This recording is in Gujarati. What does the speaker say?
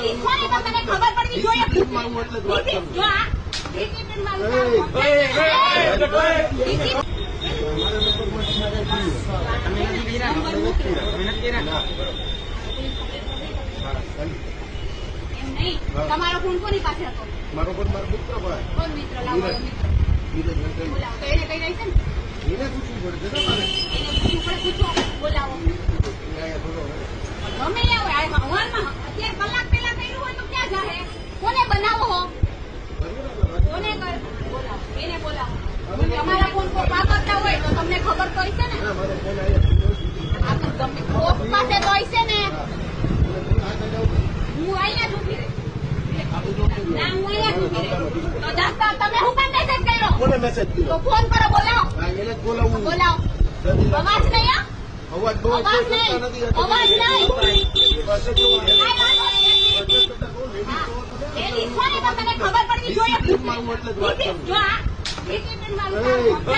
ખબર પડવી જોઈએ જો આ તમારો ફોન કોની પાસે હતો? મારો ફોન મારો મિત્ર ભાઈ. કોણ મિત્ર? લાવો મિત્ર બોલાવો. તો એને કઈ રહી છે ને એને પૂછવું પડે છે ને. એને પૂછવું પડે. પૂછો બોલાવો. ગમે આવે હવારમાં અત્યારે કલાક પહેલા કર્યું હોય તો ક્યાં જાહે? કોને બનાવો હો? કોને કર બોલાવો. એને બોલાવો. તમારા ફોન પર વાપરતા હોય તો તમને ખબર તો હશે ને. મારો ફોન આવ્યો. આ તો તમને પોસ્ટ પાસે તો હશે ને. હું અહીંયા જ ઊભી રહી. ના હું અહીંયા જ ઊભી રહી. તો જાતા તમે હું કામ મેસેજ કર્યો? કોને મેસેજ કર્યો? તો ફોન કરો બોલાવો. હા એને જ બોલાવું. બોલાવો. અવાજ નહીં હા? અવાજ બહુ અવાજ નહીં. અવાજ નહીં. પાસે કેવો કાંઈ વાંધો નહીં. હા. એની કોને તમને ખબર પડવી જોઈએ. મારું એટલે જ વાત કરું. જો આ ડિસિપ્લિન વાળું કામ.